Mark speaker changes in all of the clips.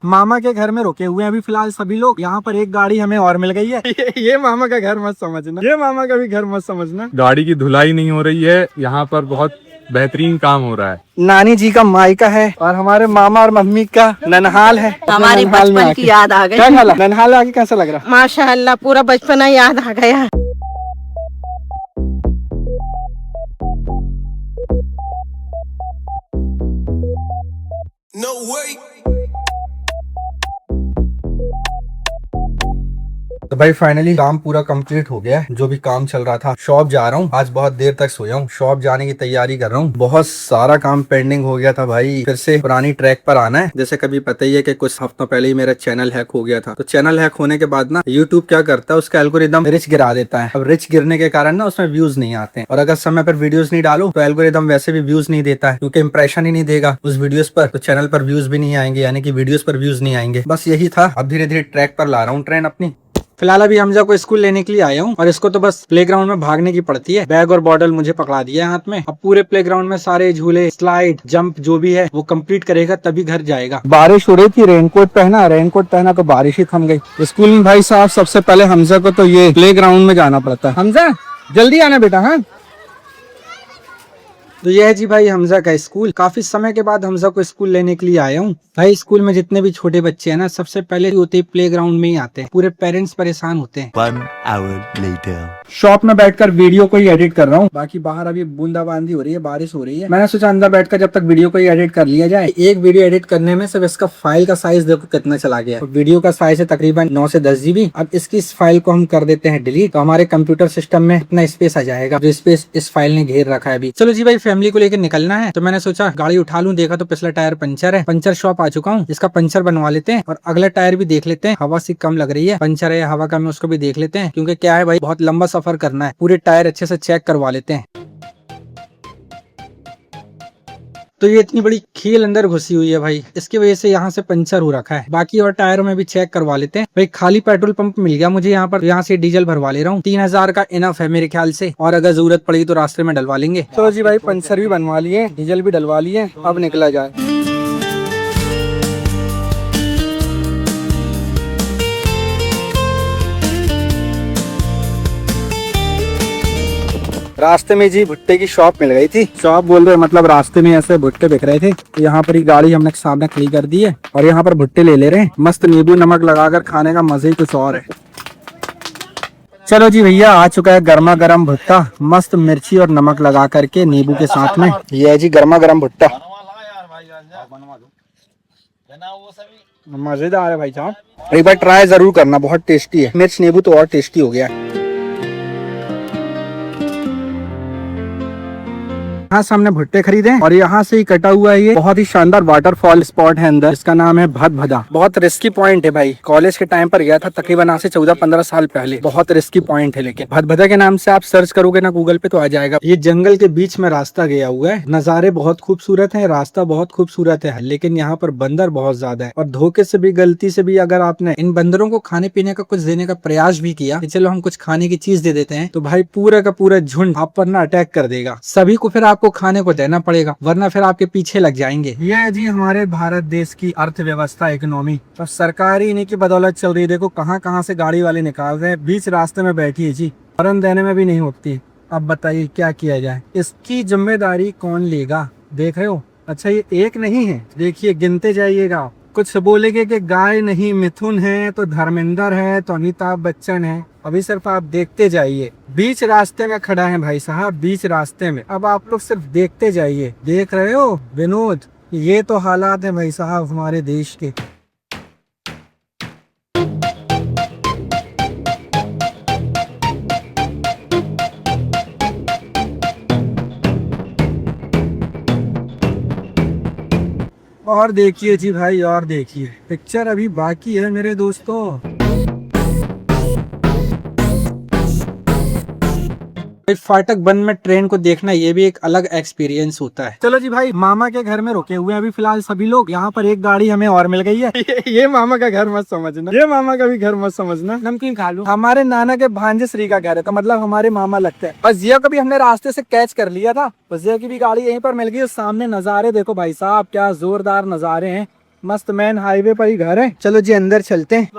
Speaker 1: मामा के घर में रुके हुए हैं अभी फिलहाल सभी लोग। यहाँ पर एक गाड़ी हमें और मिल गई है। ये मामा का घर मत समझना, ये मामा का भी घर मत समझना।
Speaker 2: गाड़ी की धुलाई नहीं हो रही है, यहाँ पर बहुत बेहतरीन काम हो रहा है।
Speaker 1: नानी जी का मायका है और हमारे मामा और मम्मी का ननहाल है।
Speaker 3: हमारी बचपन की याद आ गई।
Speaker 1: क्या ख्याल है? ननहाल आके कैसा लग रहा?
Speaker 3: माशाअल्लाह पूरा बचपना याद आ गया।
Speaker 4: No way.
Speaker 1: तो भाई फाइनली काम पूरा कंप्लीट हो गया है। जो भी काम चल रहा था, शॉप जा रहा हूँ। आज बहुत देर तक सोया हूँ, शॉप जाने की तैयारी कर रहा हूँ। बहुत सारा काम पेंडिंग हो गया था भाई। फिर से पुरानी ट्रैक पर आना है। जैसे कभी पता ही है कि कुछ हफ्तों पहले ही मेरा चैनल हैक हो गया था। तो चैनल हैक होने के बाद ना यूट्यूब क्या करता है, उसका एल्गोरिदम रिच गिरा देता है। अब रिच गिरने के कारण ना उसमें व्यूज नहीं आते हैं, और अगर समय पर वीडियोस नहीं डालो तो एल्गोरिदम वैसे भी व्यूज नहीं देता है, क्योंकि इंप्रेशन ही नहीं देगा उस वीडियोस पर, तो चैनल पर व्यूज भी नहीं आएंगे, यानी कि वीडियोस पर व्यूज नहीं आएंगे। बस यही था। अब धीरे धीरे ट्रैक पर ला रहा हूँ ट्रेन अपनी। फिलहाल अभी हमजा को स्कूल लेने के लिए आया हूँ, और इसको तो बस प्लेग्राउंड में भागने की पड़ती है। बैग और बॉटल मुझे पकड़ा दिया है हाथ में। अब पूरे प्लेग्राउंड में सारे झूले, स्लाइड, जंप जो भी है वो कंप्लीट करेगा तभी घर जाएगा। बारिश हो रही थी, रेनकोट पहना तो बारिश ही थम गई। स्कूल में भाई साहब सबसे पहले हमजा को तो ये प्लेग्राउंड में जाना पड़ता है। हमजा जल्दी आना बेटा। हाँ, तो यह है जी भाई हमजा का स्कूल। काफी समय के बाद हमजा को स्कूल लेने के लिए आया हूँ। भाई स्कूल में जितने भी छोटे बच्चे हैं ना, सबसे पहले होते प्ले ग्राउंड में ही आते हैं। पूरे पेरेंट्स परेशान होते हैं।
Speaker 4: 1 hour later.
Speaker 1: शॉप में बैठकर वीडियो को ही एडिट कर रहा हूँ। बाकी बाहर अभी बूंदाबांदी हो रही है, बारिश हो रही है। मैंने सोचा अंदर बैठकर जब तक वीडियो को ही एडिट कर लिया जाए। एक वीडियो एडिट करने में सिर्फ इसका फाइल का साइज देखो कितना चला गया। वीडियो का साइज है तकरीबन 9 से 10 GB। अब इसकी इस फाइल को हम कर देते हैं डिलीट, तो हमारे कंप्यूटर सिस्टम में इतना स्पेस आ जाएगा जो स्पेस इस फाइल ने घेर रखा है अभी। चलो जी भाई, फैमिली को लेकर निकलना है, तो मैंने सोचा गाड़ी उठा लूं। देखा तो पिछला टायर पंचर है। पंचर शॉप आ चुका हूँ, इसका पंचर बनवा लेते हैं और अगला टायर भी देख लेते हैं। हवा सी कम लग रही है, पंचर है हवा का, मैं उसको भी देख लेते हैं, क्योंकि क्या है भाई बहुत लंबा सफर करना है। पूरे टायर अच्छे से चेक करवा लेते हैं। तो ये इतनी बड़ी खील अंदर घुसी हुई है भाई, इसकी वजह से यहाँ से पंचर हो रखा है। बाकी और टायरों में भी चेक करवा लेते हैं। भाई खाली पेट्रोल पंप मिल गया मुझे यहाँ पर, यहाँ से डीजल भरवा ले रहा हूँ। 3000 का इनफ है मेरे ख्याल से, और अगर जरूरत पड़ी तो रास्ते में डलवा लेंगे। तो जी भाई पंचर भी बनवा लिए, डीजल भी डलवा लिए, अब निकला जाए। रास्ते में जी भुट्टे की शॉप मिल गई थी। शॉप बोल रहे मतलब रास्ते में ऐसे भुट्टे बिक रहे थे, तो यहाँ पर ही गाड़ी हमने सामने खड़ी कर दी है और यहाँ पर भुट्टे ले रहे हैं। मस्त नींबू नमक लगाकर खाने का मजा ही कुछ और है। चलो जी भैया, आ चुका है गर्मा गर्म भुट्टा, मस्त मिर्ची और नमक लगा करके नींबू के साथ में। ये है जी गर्मा गर्म भुट्टा, मजेदार है भाई साहब। एक बार ट्राई जरूर करना, बहुत टेस्टी है। मिर्च नींबू तो और टेस्टी हो गया है। यहाँ से हमने भुट्टे खरीदे और यहाँ से ही कटा हुआ है ये बहुत ही शानदार वाटरफॉल स्पॉट है अंदर, इसका नाम है भदभदा। बहुत रिस्की पॉइंट है भाई, कॉलेज के टाइम पर गया था तकरीबन आज से 14-15 साल पहले। बहुत रिस्की पॉइंट है, लेकिन भदभदा के नाम से आप सर्च करोगे ना गूगल पे तो आ जाएगा। ये जंगल के बीच में रास्ता गया हुआ है, नजारे बहुत खूबसूरत है, रास्ता बहुत खूबसूरत है, लेकिन यहाँ पर बंदर बहुत ज्यादा है। और धोखे से भी, गलती से भी अगर आपने इन बंदरों को खाने पीने का कुछ देने का प्रयास भी किया, चलो हम कुछ खाने की चीज दे देते हैं, तो भाई पूरा का पूरा झुंड आप पर ना अटैक कर देगा। सभी को फिर आपको खाने को देना पड़ेगा, वरना फिर आपके पीछे लग जाएंगे। यह है जी हमारे भारत देश की अर्थव्यवस्था, इकोनॉमी। तो सरकारी इन्हीं की बदौलत चल रही है। देखो कहाँ कहाँ से गाड़ी वाले निकाल रहे हैं, बीच रास्ते में बैठी है जी, हॉर्न देने में भी नहीं होती। अब बताइए क्या किया जाए, इसकी जिम्मेदारी कौन लेगा? देख रहे हो, अच्छा ये एक नहीं है, देखिए गिनते जाइएगा। कुछ बोलेंगे कि गाय नहीं मिथुन है, तो धर्मेंद्र है, तो अमिताभ बच्चन है। अभी सिर्फ आप देखते जाइए, बीच रास्ते में खड़ा है भाई साहब, बीच रास्ते में। अब आप लोग सिर्फ देखते जाइए। देख रहे हो विनोद, ये तो हालात है भाई साहब हमारे देश के। और देखिए जी भाई, और देखिए, पिक्चर अभी बाकी है मेरे दोस्तों। फाटक बंद में ट्रेन को देखना ये भी एक अलग एक्सपीरियंस होता है। चलो जी भाई, मामा के घर में रुके हुए हैं अभी फिलहाल सभी लोग। यहाँ पर एक गाड़ी हमें और मिल गई है। ये मामा का घर मत समझना, ये मामा का भी घर मत समझना। नमकीन खा लो। हमारे नाना के भांजे श्री का घर है, तो मतलब हमारे मामा लगते हैं। और जिया को भी हमने रास्ते से कैच कर लिया था, जिया की भी गाड़ी यहीं पर मिल गई। सामने नजारे देखो भाई साहब, क्या जोरदार नजारे हैं। मस्त मैन हाईवे पर ही घर है। चलो जी अंदर चलते हैं।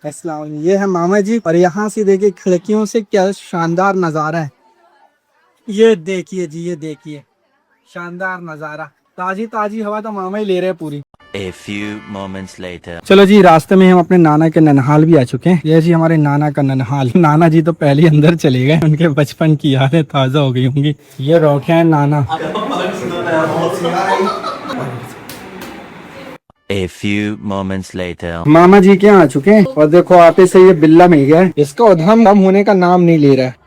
Speaker 1: अस्सलाम वालेकुम। ये है मामा जी और यहाँ से देखिए खिड़कियों से क्या शानदार नजारा है। ये देखिए जी, ये देखिए शानदार नजारा, ताजी ताजी हवा तो मामा ही ले रहे हैं पूरी।
Speaker 4: A few moments later.
Speaker 1: चलो जी रास्ते में हम अपने नाना के ननहाल भी आ चुके हैं। ये जी हमारे नाना का ननहाल। नाना जी तो पहले ही अंदर चले गए, उनके बचपन की यादें ताजा हो गई होंगी। ये रोके हैं नाना।
Speaker 4: A few moments later.
Speaker 1: मामा जी के यहाँ आ चुके हैं और देखो आते से ये बिल्ला मिल गया है। इसका उद्यम कम होने का नाम नहीं ले रहा है।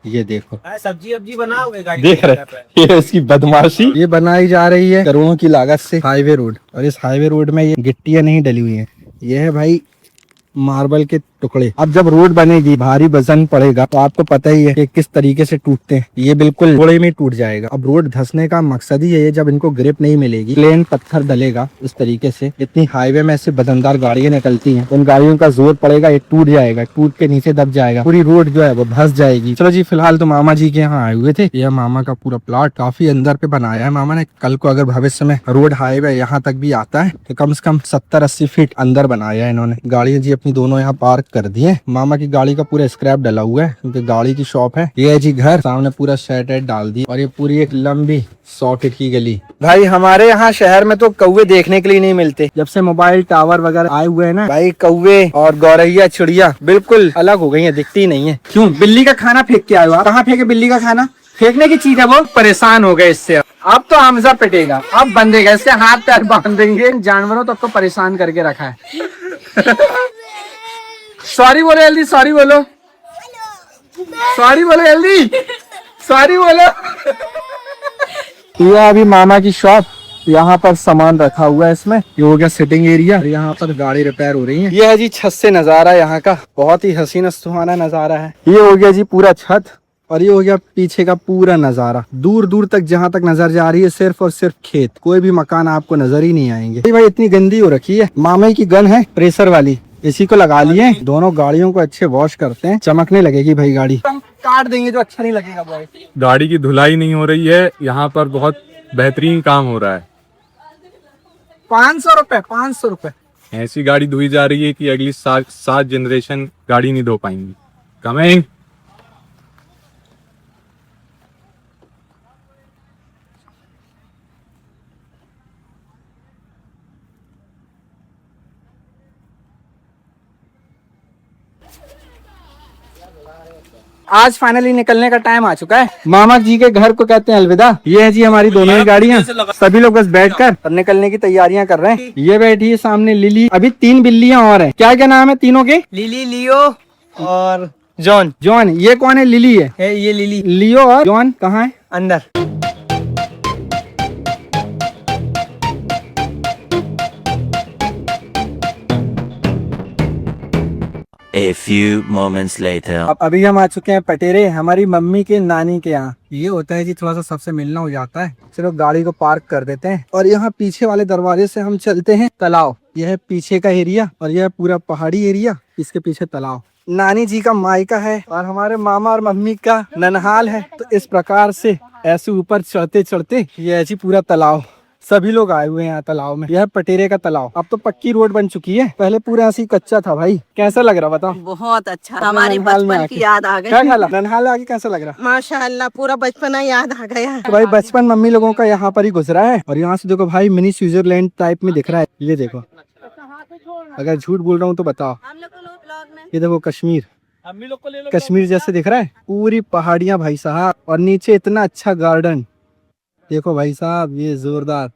Speaker 1: ये देखो
Speaker 5: सब्जी अब्जी बनाओगे गाड़ी
Speaker 1: देख रहे ये इसकी बदमाशी। ये बनाई जा रही है करोड़ों की लागत से हाईवे रोड, और इस हाईवे रोड में ये गिट्टियां नहीं डली हुई हैं। ये है भाई मार्बल के टुकड़े। अब जब रोड बनेगी भारी वजन पड़ेगा तो आपको पता ही है कि किस तरीके से टूटते हैं। ये बिल्कुल थोड़े में टूट जाएगा। अब रोड धंसने का मकसद ही है जब इनको ग्रिप नहीं मिलेगी, प्लेन पत्थर डलेगा इस तरीके से। इतनी हाईवे में से वजनदार गाड़ियां निकलती हैं, उन गाड़ियों का जोर पड़ेगा, ये टूट जाएगा, टूट के नीचे दब जाएगा, पूरी रोड जो है वो धंस जाएगी। चलो जी फिलहाल तो मामा जी के यहाँ आए हुए थे। यह मामा का पूरा प्लॉट काफी अंदर पे बनाया है मामा ने। कल को अगर भविष्य में रोड हाईवे यहाँ तक भी आता है तो कम से कम 70-80 फीट अंदर बनाया है इन्होंने। गाड़ियां जी अपनी दोनों यहाँ पार्क कर दी है। मामा की गाड़ी का पूरा स्क्रैप डला हुआ है क्योंकि गाड़ी की शॉप है। ये है जी घर, सामने पूरा शेड डाल दी और ये पूरी एक लंबी 100 फीट की गली। भाई हमारे यहाँ शहर में तो कौवे देखने के लिए नहीं मिलते। जब से मोबाइल टावर वगैरह आए हुए हैं ना भाई, कौवे और गौरैया चिड़िया बिल्कुल अलग हो गई है, दिखती नहीं है। क्यों बिल्ली का खाना फेंक के आए हो आप? कहाँ फेंके बिल्ली का खाना? फेंकने की चीज है वो। परेशान हो गए इससे। अब तो हमजा पिटेगा, अब बंधेगा, इसके हाथ पैर बांध देंगे। जानवरों तो परेशान करके रखा है। सॉरी बोलो जल्दी, सॉरी बोलो, सॉरी बोलो जल्दी, सॉरी बोलो। ये अभी मामा की शॉप, यहाँ पर सामान रखा हुआ है। इसमें ये हो गया सिटिंग एरिया, यहाँ पर गाड़ी रिपेयर हो रही है। ये है जी छत से नजारा यहाँ का, बहुत ही हसीन सुहाना नजारा है। ये हो गया जी पूरा छत और ये हो गया पीछे का पूरा नजारा। दूर दूर तक जहाँ तक नजर जा रही है सिर्फ और सिर्फ खेत, कोई भी मकान आपको नजर ही नहीं आएंगे। भाई इतनी गंदी हो रखी है। मामा की गन है प्रेशर वाली, इसी को लगा लिए। दोनों गाड़ियों को अच्छे वॉश करते हैं, चमकने लगेगी भाई गाड़ी। काट देंगे जो अच्छा नहीं लगेगा भाई।
Speaker 2: गाड़ी की धुलाई नहीं हो रही है, यहाँ पर बहुत बेहतरीन काम हो रहा है।
Speaker 1: 500 रुपए, 500 रुपए।
Speaker 2: ऐसी गाड़ी धोई जा रही है कि अगली 7 जनरेशन गाड़ी नहीं धो पाएंगी। कमिंग।
Speaker 1: आज फाइनली निकलने का टाइम आ चुका है। मामा जी के घर को कहते हैं अलविदा। ये है जी हमारी दोनों ही गाड़ियां। सभी लोग बस बैठकर और निकलने की तैयारियां कर रहे हैं। ये बैठी है सामने लिली, अभी 3 बिल्लियां और हैं। क्या क्या नाम है तीनों के?
Speaker 5: लिली, लियो और जॉन।
Speaker 1: जॉन। ये कौन है? लिली है
Speaker 5: ये लिली
Speaker 1: लियो और जॉन कहाँ है?
Speaker 5: अंदर।
Speaker 4: A few moments later.
Speaker 1: अब अभी हम आ चुके हैं पटेरे, हमारी मम्मी के नानी के यहाँ। ये होता है जी थोड़ा सा सबसे मिलना हो जाता है। चलो गाड़ी को पार्क कर देते हैं और यहाँ पीछे वाले दरवाजे से हम चलते हैं तालाब। यह है पीछे का एरिया और यह पूरा पहाड़ी एरिया, इसके पीछे तालाब। नानी जी का मायका है और हमारे मामा और मम्मी का ननहाल है। तो इस प्रकार से ऐसे ऊपर चढ़ते चढ़ते ये है जी पूरा तालाब। सभी लोग आए हुए हैं यहाँ तालाब में। यह पटेरे का तालाब। अब तो पक्की रोड बन चुकी है, पहले पूरा ऐसे ही कच्चा था। भाई कैसा लग रहा बताओ?
Speaker 3: बहुत अच्छा, हमारी बचपन की याद आ गई।
Speaker 1: क्या ख्याल है? ननहाल आके कैसा लग रहा?
Speaker 3: माशाल्लाह पूरा बचपन याद आ गया।
Speaker 1: तो भाई बचपन मम्मी लोगों का यहाँ पर ही गुजरा है और यहाँ से देखो भाई मिनी स्विट्जरलैंड टाइप में दिख रहा है। ये देखो, अगर झूठ बोल रहा हूँ तो बताओ। ये देखो कश्मीर, कश्मीर जैसे दिख रहा है। पूरी पहाड़ियाँ भाई साहब और नीचे इतना अच्छा गार्डन देखो भाई साहब, ये जोरदार।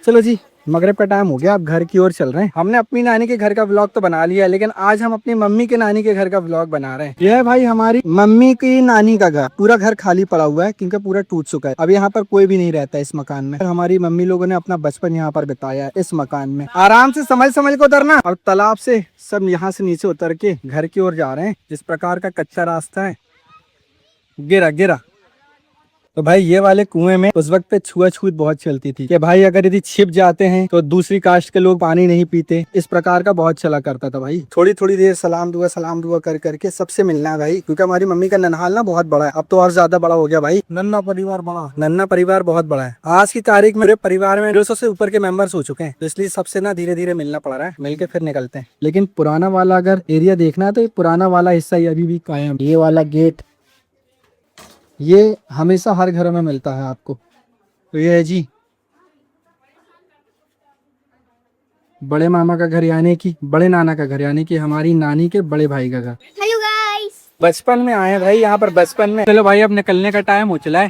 Speaker 1: चलो जी मगरिब का टाइम हो गया, अब घर की ओर चल रहे हैं। हमने अपनी नानी के घर का व्लॉग तो बना लिया है, लेकिन आज हम अपनी मम्मी के नानी के घर का व्लॉग बना रहे हैं। यह है भाई हमारी मम्मी की नानी का घर। पूरा घर खाली पड़ा हुआ है क्योंकि पूरा टूट चुका है। अब यहाँ पर कोई भी नहीं रहता है इस मकान में। हमारी मम्मी लोगों ने अपना बचपन यहाँ पर बिताया है इस मकान में। आराम से समझ समझ को उतरना और तालाब से सब यहाँ से नीचे उतर के घर की ओर जा रहे हैं। जिस प्रकार का कच्चा रास्ता है, गिरा गिरा तो भाई ये वाले कुएं में उस वक्त पे छुआछूत बहुत चलती थी कि भाई अगर यदि छिप जाते हैं तो दूसरी कास्ट के लोग पानी नहीं पीते। इस प्रकार का बहुत चला करता था भाई। थोड़ी थोड़ी देर सलाम दुआ कर करके सबसे मिलना है भाई, क्योंकि हमारी मम्मी का ननहाल ना बहुत बड़ा है, अब तो और ज्यादा बड़ा हो गया भाई। नन्ना परिवार बहुत बड़ा है। आज की तारीख में मेरे परिवार में 200 से ऊपर के मेंबर्स हो चुके हैं, तो इसलिए सबसे ना धीरे धीरे मिलना पड़ रहा है, मिलके फिर निकलते हैं। लेकिन पुराना वाला अगर एरिया देखना है तो ये पुराना वाला हिस्सा ये अभी भी कायम। ये वाला गेट ये हमेशा हर घर में मिलता है आपको। तो ये है जी बड़े मामा का घर, यानी कि बड़े नाना का घर, यानी कि हमारी नानी के बड़े भाई का घर।
Speaker 6: हेलो गाइस,
Speaker 1: बचपन में आए भाई यहाँ पर, बचपन में। चलो भाई अब निकलने का टाइम हो चला है।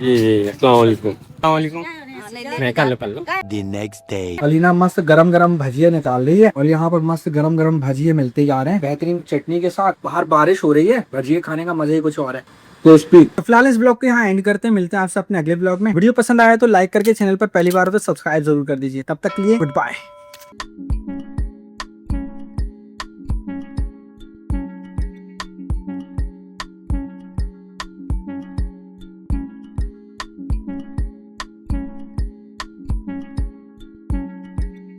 Speaker 4: The next day.
Speaker 1: अलीना मस्त गरम गरम भजिया निकाल रही है और यहाँ पर मस्त गरम गरम भजिए मिलते जा रहे हैं बेहतरीन चटनी के साथ। बाहर बारिश हो रही है, भजिए खाने का मजा ही कुछ और है। तो फिलहाल इस ब्लॉग को यहाँ एंड करते हैं, मिलते हैं आपसे अपने अगले ब्लॉग में। वीडियो पसंद आया तो लाइक करके, चैनल पर पहली बार हो तो सब्सक्राइब जरूर कर दीजिए। तब तक के लिए गुड बाय।